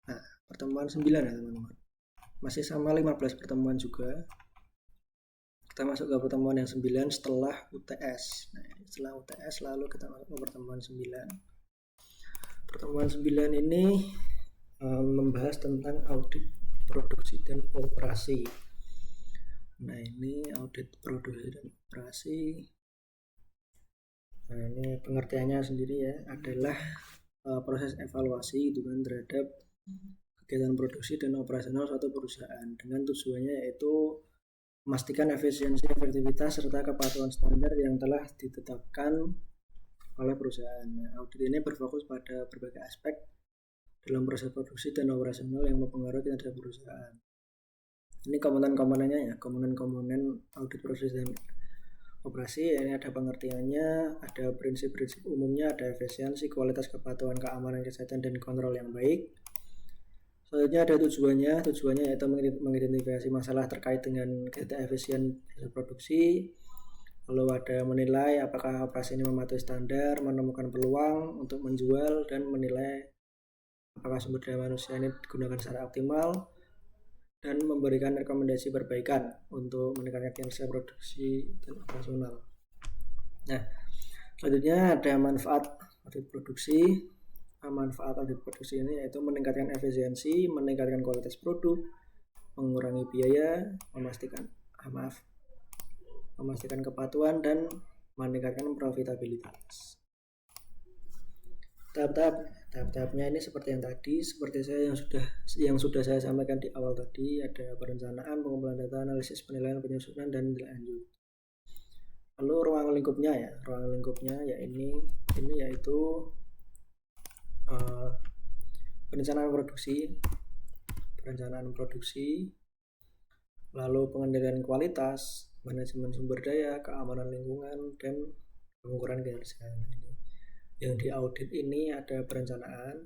9 ya teman-teman. Masih sama 15 pertemuan juga. Kita masuk ke pertemuan yang 9 setelah UTS. Nah, setelah UTS lalu kita masuk ke pertemuan 9. Pertemuan 9 ini membahas tentang audit produksi dan operasi. Nah, ini audit produksi dan operasi. Nah, ini pengertiannya sendiri ya, adalah proses evaluasi itu kan terhadap kegiatan produksi dan operasional suatu perusahaan dengan tujuannya yaitu memastikan efisiensi, efektivitas, serta kepatuhan standar yang telah ditetapkan oleh perusahaan. Nah, audit ini berfokus pada berbagai aspek dalam proses produksi dan operasional yang mempengaruhi kinerja perusahaan. Ini komponen-komponennya ya, komponen-komponen audit proses dan operasi. Ini ada pengertiannya, ada prinsip-prinsip umumnya, ada efisiensi, kualitas, kepatuhan, keamanan, kesehatan, dan kontrol yang baik. Selanjutnya ada tujuannya yaitu mengidentifikasi masalah terkait dengan efisien produksi. Lalu ada menilai apakah operasi ini mematuhi standar, menemukan peluang untuk menjual, dan menilai apakah sumber daya manusia ini digunakan secara optimal, dan memberikan rekomendasi perbaikan untuk meningkatkan kinerja produksi dan operasional. Nah, selanjutnya ada manfaat audit produksi. Manfaat audit produksi ini yaitu meningkatkan efisiensi, meningkatkan kualitas produk, mengurangi biaya, memastikan kepatuhan, dan meningkatkan profitabilitas. Tahap-tahapnya ini seperti yang tadi, seperti yang sudah saya sampaikan di awal tadi. Ada perencanaan, pengumpulan data, analisis, penilaian, penyusunan, dan lanjut. Lalu ruang lingkupnya ya ini yaitu perencanaan produksi, lalu pengendalian kualitas, manajemen sumber daya, keamanan lingkungan, dan pengukuran kinerja. Yang di audit ini ada perencanaan,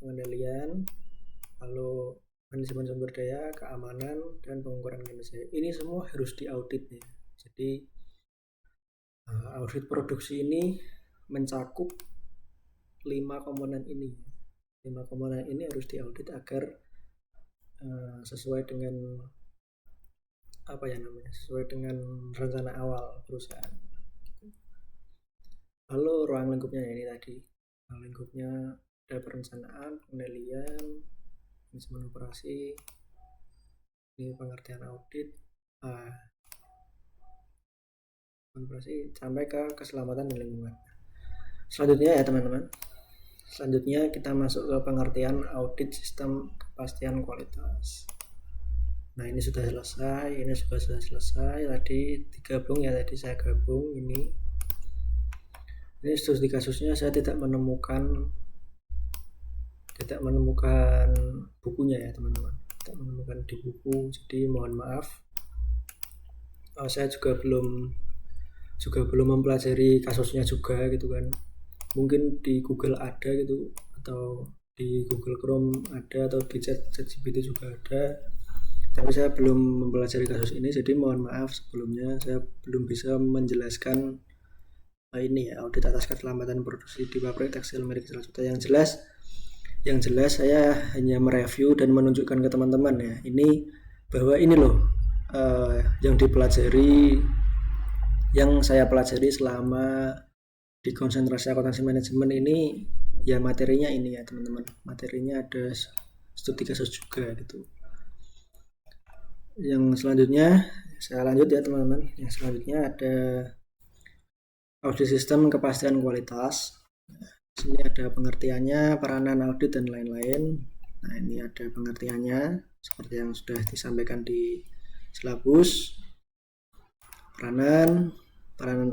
pengendalian, lalu manajemen sumber daya, keamanan, dan pengukuran kinerja. Ini semua harus diaudit ya. Jadi audit produksi ini mencakup 5 komponen ini. 5 komponen ini harus diaudit agar sesuai dengan sesuai dengan rencana awal perusahaan. Lalu ruang lingkupnya ini tadi. Ruang lingkupnya ada perencanaan, pengendalian, manajemen operasi, ini pengertian audit, operasi sampai ke keselamatan dan lingkungan. Selanjutnya ya teman-teman. Selanjutnya kita masuk ke pengertian audit sistem kepastian kualitas. Nah, ini sudah selesai, tadi digabung ya, tadi saya gabung ini studi kasusnya saya tidak menemukan bukunya ya teman-teman, tidak menemukan di buku, jadi mohon maaf. Saya juga belum mempelajari kasusnya juga gitu kan. Mungkin di Google ada gitu, atau di Google Chrome ada, atau di ChatGPT juga ada, tapi saya belum mempelajari kasus ini, jadi mohon maaf sebelumnya saya belum bisa menjelaskan ini ya, audit atas keselamatan produksi di pabrik tekstil merek Selasuta. Yang jelas saya hanya mereview dan menunjukkan ke teman-teman ya, ini bahwa ini loh yang saya pelajari selama di konsentrasi akuntansi manajemen ini ya, materinya ini ya teman-teman, materinya ada studi kasus juga gitu. Yang selanjutnya saya lanjut ya teman-teman. Yang selanjutnya ada audit sistem kepastian kualitas. Di sini ada pengertiannya, peranan audit, dan lain-lain. Nah, ini ada pengertiannya seperti yang sudah disampaikan di silabus. Peranan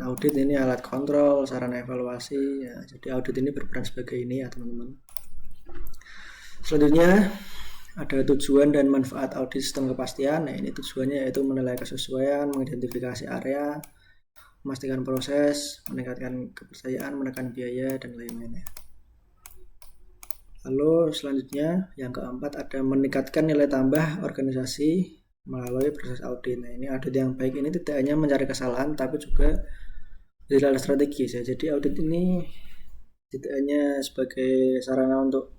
audit ini alat kontrol, sarana evaluasi ya. Jadi audit ini berperan sebagai ini ya teman-teman. Selanjutnya ada tujuan dan manfaat audit sistem kepastian. Nah, ini tujuannya yaitu menilai kesesuaian, mengidentifikasi area, memastikan proses, meningkatkan kepercayaan, menekan biaya, dan lain-lainnya. Lalu selanjutnya yang keempat ada meningkatkan nilai tambah organisasi melalui proses audit. Nah, ini audit yang baik ini tidak hanya mencari kesalahan, tapi juga nilai strategis ya. Jadi audit ini tidak hanya sebagai sarana untuk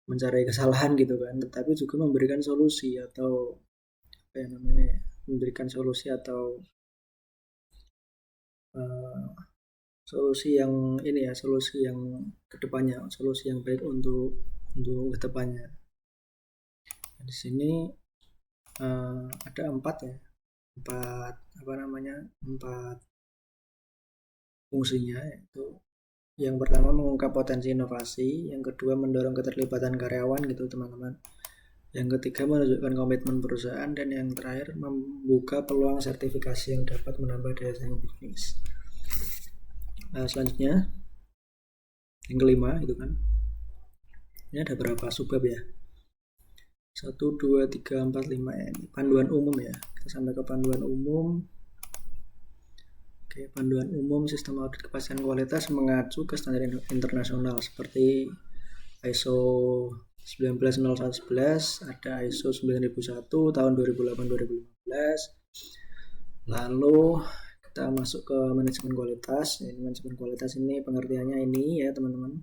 mencari kesalahan gitu kan, tetapi juga memberikan solusi atau solusi yang kedepannya, solusi yang baik untuk kedepannya. Nah, di sini ada empat fungsinya, yaitu yang pertama mengungkap potensi inovasi, yang kedua mendorong keterlibatan karyawan gitu teman-teman, yang ketiga menunjukkan komitmen perusahaan, dan yang terakhir membuka peluang sertifikasi yang dapat menambah daya saing bisnis. Nah, selanjutnya yang kelima itu kan, ini ada berapa subbab ya, 1, 2, 3, 4, 5 ya. Ini panduan umum ya, kita sampai ke panduan umum. Oke, panduan umum sistem audit kepastian kualitas mengacu ke standar internasional seperti ISO 19011, ada ISO 9001 tahun 2008-2015. Lalu kita masuk ke manajemen kualitas. Manajemen kualitas ini pengertiannya ini ya teman-teman.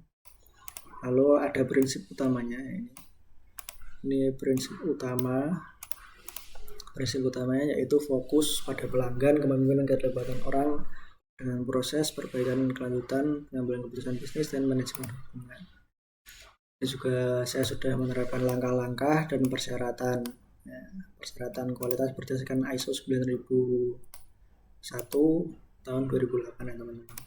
Lalu ada prinsip utamanya ini. Ini prinsip utama. Prinsip utamanya yaitu fokus pada pelanggan, kepemimpinan keterlibatan orang dengan proses perbaikan kelanjutan, pengambilan keputusan bisnis, dan manajemen hubungan. Ini juga saya sudah menerapkan langkah-langkah dan persyaratan. Ya, persyaratan kualitas berdasarkan ISO 9001 tahun 2008 ya teman-teman.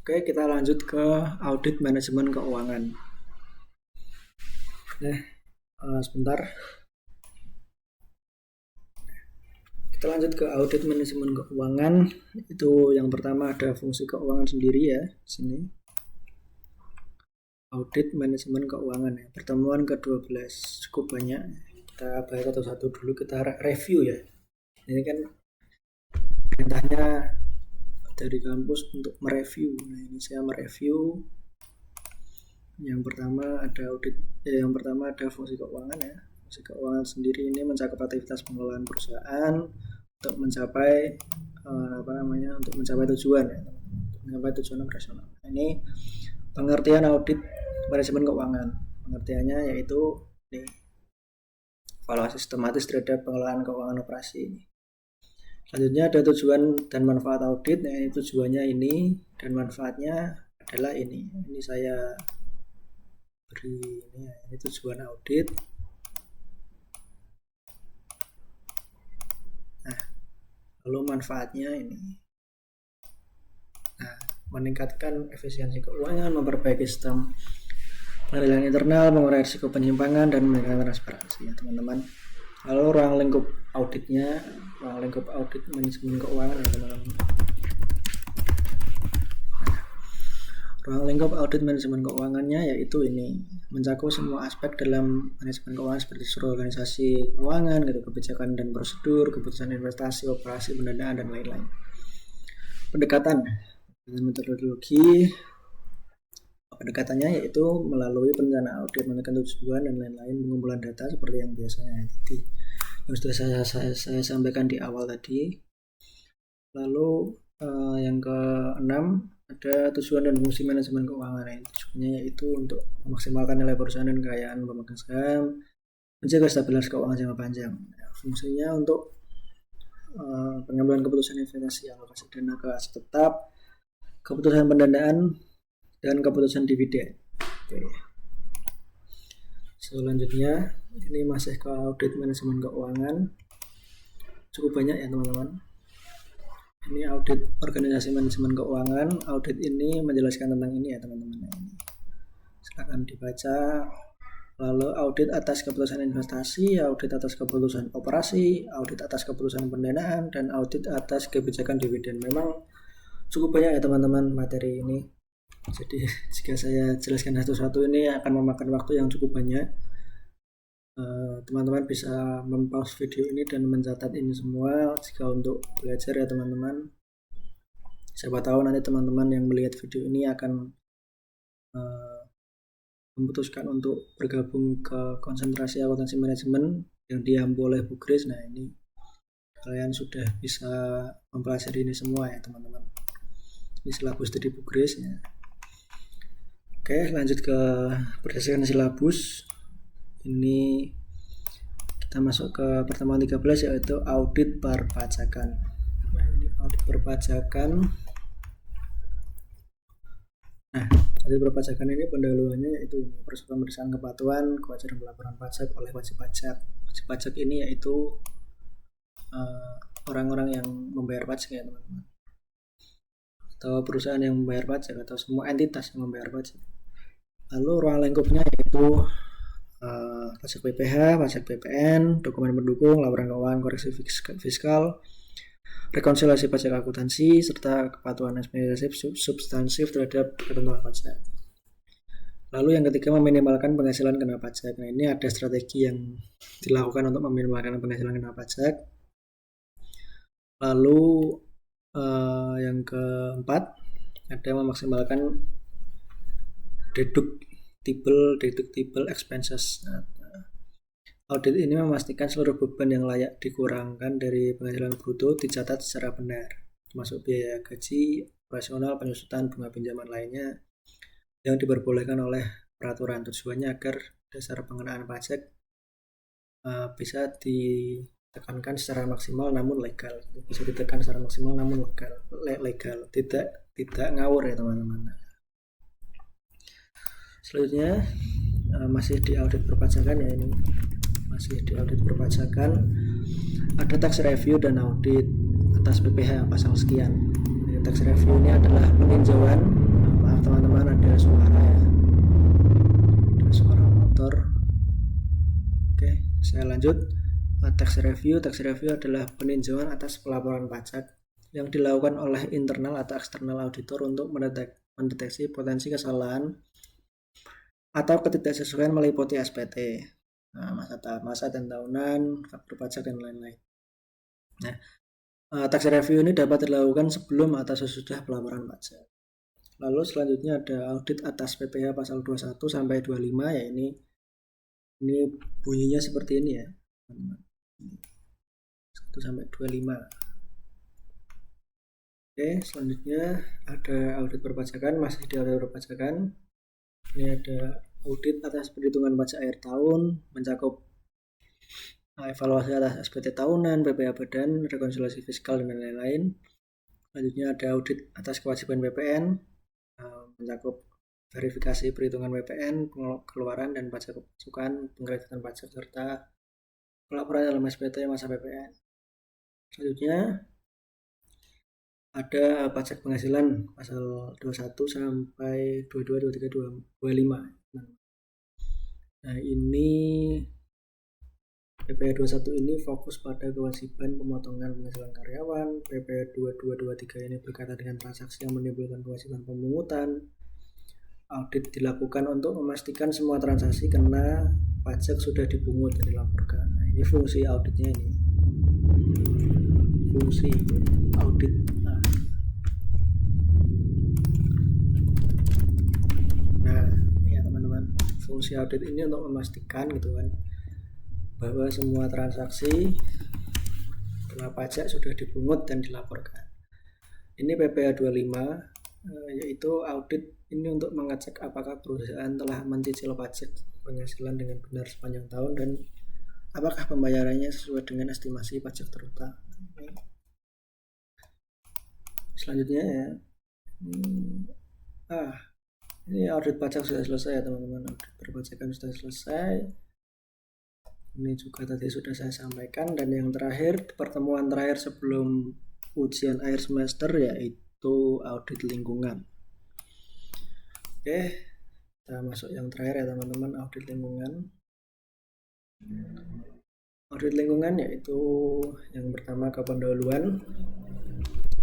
Oke, kita lanjut ke audit manajemen keuangan. Sebentar. Kita lanjut ke audit manajemen keuangan. Itu yang pertama ada fungsi keuangan sendiri ya, sini. Audit manajemen keuangan ya. Pertemuan ke-12 cukup banyak. Kita bahas satu-satu dulu, kita review ya. Ini kan perintahnya dari kampus untuk mereview. Nah, ini saya mereview. Yang pertama ada audit, yang pertama ada fungsi keuangan ya. Fungsi keuangan sendiri ini mencakup aktivitas pengelolaan perusahaan untuk mencapai untuk mencapai tujuan ya, mencapai tujuan operasional. Ini pengertian audit manajemen keuangan. Pengertiannya yaitu ini, evaluasi sistematis terhadap pengelolaan keuangan operasi. Selanjutnya ada tujuan dan manfaat audit. Nah, ini tujuannya ini dan manfaatnya adalah ini. Ini saya beri ini ya, ini tujuan audit. Nah, lalu manfaatnya ini. Nah, meningkatkan efisiensi keuangan, memperbaiki sistem pengendalian internal, mengurangi risiko penyimpangan, dan meningkatkan transparansi ya teman-teman. Lalu ruang lingkup auditnya, ruang lingkup audit manajemen keuangan ya teman-teman. Ruang lingkup audit manajemen keuangannya yaitu ini, mencakup semua aspek dalam manajemen keuangan seperti seluruh organisasi keuangan, gitu, kebijakan dan prosedur, keputusan investasi, operasi, pendanaan, dan lain-lain. Pendekatan dengan metodologi, pendekatannya yaitu melalui perencanaan audit, menentukan tujuan dan lain-lain, pengumpulan data seperti yang biasanya tadi yang sudah saya sampaikan di awal tadi. Lalu yang ke-6 ada tujuan dan fungsi manajemen keuangan. Tujuannya yaitu untuk memaksimalkan nilai perusahaan dan kekayaan pemegang saham, menjaga stabilitas keuangan jangka panjang. Fungsinya untuk pengambilan keputusan investasi, alokasi dana ke aset tetap, keputusan pendanaan, dan keputusan dividen. Oke. Selanjutnya ini masih ke audit manajemen keuangan. Cukup banyak ya teman-teman. Ini audit organisasi manajemen keuangan. Audit ini menjelaskan tentang ini ya teman-teman. Silakan dibaca. Lalu audit atas keputusan investasi, audit atas keputusan operasi, audit atas keputusan pendanaan, dan audit atas kebijakan dividen. Memang cukup banyak ya teman-teman materi ini. Jadi jika saya jelaskan satu-satu ini akan memakan waktu yang cukup banyak. Teman-teman bisa mempause video ini dan mencatat ini semua jika untuk belajar ya teman-teman. Siapa tahu nanti teman-teman yang melihat video ini akan memutuskan untuk bergabung ke konsentrasi akuntansi manajemen yang diampu oleh Bu Grace. Nah, ini kalian sudah bisa mempelajari ini semua ya teman-teman. Ini silabus dari Bu Grace ya. Oke, lanjut ke berdasarkan silabus. Ini kita masuk ke pertemuan 13 yaitu audit perpajakan. Nah, ini audit perpajakan. Nah, audit perpajakan ini pendahuluannya yaitu pemeriksaan kepatuhan kewajaran pelaporan pajak oleh wajib pajak. Wajib pajak ini yaitu orang-orang yang membayar pajak ya teman-teman, atau perusahaan yang membayar pajak atau semua entitas yang membayar pajak. Lalu ruang lingkupnya yaitu pajak PPh, pajak PPN, dokumen pendukung, laporan keuangan, koreksi fiskal, rekonsiliasi pajak akuntansi, serta kepatuhan administratif substansif terhadap ketentuan pajak. Lalu yang ketiga, meminimalkan penghasilan kena pajak. Nah, ini ada strategi yang dilakukan untuk meminimalkan penghasilan kena pajak. Lalu yang keempat ada memaksimalkan deductible expenses. Audit ini memastikan seluruh beban yang layak dikurangkan dari penghasilan bruto dicatat secara benar, termasuk biaya gaji, operasional, penyusutan, bunga pinjaman lainnya yang diperbolehkan oleh peraturan. Tujuannya agar dasar pengenaan pajak bisa ditekankan secara maksimal namun legal. Bisa ditekan secara maksimal namun legal. Tidak ngawur ya teman-teman. Selanjutnya masih di audit perpajakan ya ini. Masih di audit perpajakan ada tax review dan audit atas PPh pasal sekian. Tax review ini adalah peninjauan. Maaf teman-teman, ada suara ya, ada suara motor. Oke, saya lanjut. Tax review adalah peninjauan atas pelaporan pajak yang dilakukan oleh internal atau eksternal auditor untuk mendeteksi potensi kesalahan atau ketidaksesuaian meliputi SPT, masa dan tahunan, faktur pajak dan lain-lain. Nah, tax review ini dapat dilakukan sebelum atau sesudah pelaporan pajak. Lalu selanjutnya ada audit atas PPh pasal 21 sampai 25 ya, ini bunyinya seperti ini ya, 1 sampai 25. Oke, selanjutnya ada audit perpajakan, masih di audit perpajakan. Ini ada audit atas perhitungan pajak akhir tahun, mencakup evaluasi atas SPT tahunan, PPh badan, rekonsiliasi fiskal dan lain-lain. Selanjutnya ada audit atas kewajiban PPN, mencakup verifikasi perhitungan PPN, pengeluaran dan pajak pemasukan, pengkreditan pajak serta pelaporan dalam SPT masa PPN. Selanjutnya ada pajak penghasilan pasal 21 sampai 22, 23, 25. Nah, ini PPh 21 ini fokus pada kewajiban pemotongan penghasilan karyawan. PPh 22, 23 ini berkaitan dengan transaksi yang menimbulkan kewajiban pemungutan. Audit dilakukan untuk memastikan semua transaksi kena pajak sudah dipungut dan dilaporkan. Nah, ini fungsi auditnya ini. Fungsi audit. Nah, ya teman-teman, fungsi audit ini untuk memastikan gitu kan bahwa semua transaksi kena pajak sudah dipungut dan dilaporkan. Ini PPh 25 yaitu audit ini untuk mengecek apakah perusahaan telah mencicil pajak penghasilan dengan benar sepanjang tahun dan apakah pembayarannya sesuai dengan estimasi pajak terutama. Selanjutnya ya, ini audit pajak sudah selesai ya teman-teman. Audit perpajakan sudah selesai. Ini juga tadi sudah saya sampaikan. Dan yang terakhir, pertemuan terakhir sebelum ujian akhir semester yaitu audit lingkungan. Oke, kita masuk yang terakhir ya teman-teman, audit lingkungan. Audit lingkungan yaitu yang pertama kependahuluan.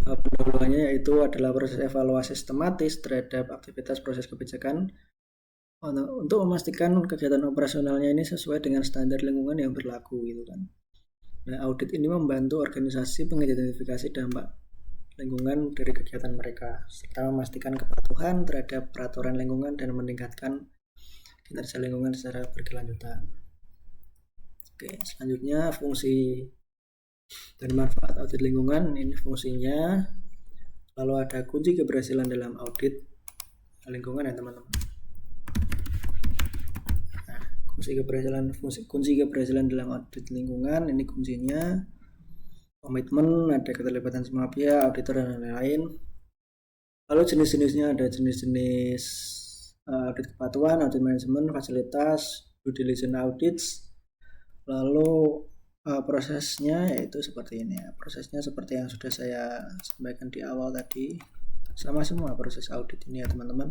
Pendahuluannya yaitu adalah proses evaluasi sistematis terhadap aktivitas proses kebijakan untuk memastikan kegiatan operasionalnya ini sesuai dengan standar lingkungan yang berlaku gitu kan. Nah, audit ini membantu organisasi mengidentifikasi dampak lingkungan dari kegiatan mereka serta memastikan kepatuhan terhadap peraturan lingkungan dan meningkatkan kinerja lingkungan secara berkelanjutan. Oke, selanjutnya fungsi dan manfaat audit lingkungan. Ini fungsinya, lalu ada kunci keberhasilan dalam audit lingkungan ya teman-teman. Nah, kunci keberhasilan dalam audit lingkungan ini kuncinya komitmen, ada keterlibatan semua pihak, auditor dan lain-lain. Lalu jenis-jenisnya ada jenis-jenis audit kepatuhan, audit manajemen, fasilitas, due diligence audits. Lalu prosesnya yaitu seperti ini ya. Prosesnya seperti yang sudah saya sampaikan di awal tadi, sama semua proses audit ini ya teman-teman.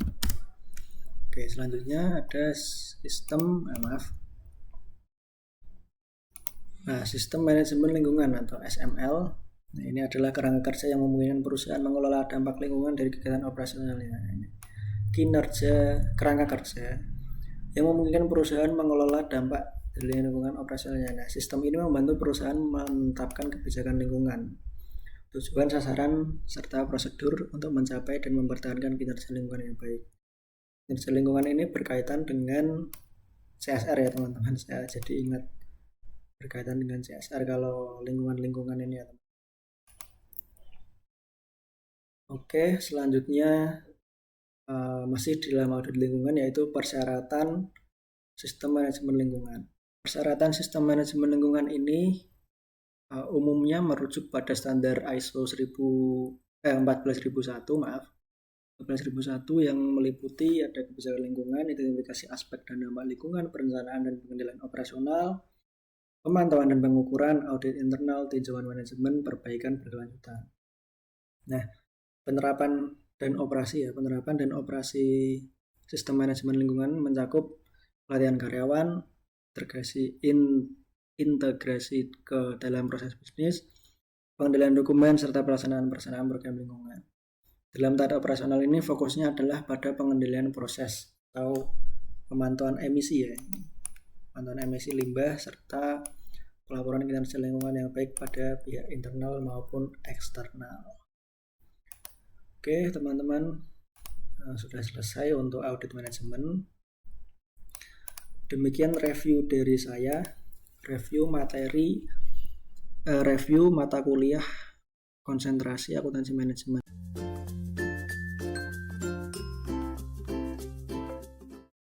Oke, selanjutnya ada sistem sistem manajemen lingkungan atau SML. Nah, ini adalah kerangka kerja yang memungkinkan perusahaan mengelola dampak lingkungan dari kegiatan operasionalnya. Kerangka kerja yang memungkinkan perusahaan mengelola dampak dari lingkungan operasionalnya. Nah, sistem ini membantu perusahaan menetapkan kebijakan lingkungan, tujuan, sasaran, serta prosedur untuk mencapai dan mempertahankan kinerja lingkungan yang baik. Kinerja lingkungan ini berkaitan dengan CSR ya teman-teman. Saya jadi ingat berkaitan dengan CSR kalau lingkungan-lingkungan ini ya teman. Oke, selanjutnya masih di dalam audit lingkungan, yaitu persyaratan sistem manajemen lingkungan. Persyaratan sistem manajemen lingkungan ini umumnya merujuk pada standar ISO 14001, maaf, 14001 yang meliputi ada kebijakan lingkungan, identifikasi aspek dan dampak lingkungan, perencanaan dan pengendalian operasional, pemantauan dan pengukuran, audit internal, tinjauan manajemen, perbaikan berkelanjutan. Nah, penerapan dan operasi sistem manajemen lingkungan mencakup pelatihan karyawan, integrasi ke dalam proses bisnis, pengendalian dokumen, serta pelaksanaan program lingkungan. Dalam tahap operasional ini fokusnya adalah pada pengendalian proses atau pemantauan emisi ya, pemantauan emisi limbah serta pelaporan kinerja lingkungan yang baik pada pihak internal maupun eksternal. Oke teman-teman, sudah selesai untuk audit manajemen. Demikian review dari saya, review mata kuliah konsentrasi akuntansi manajemen.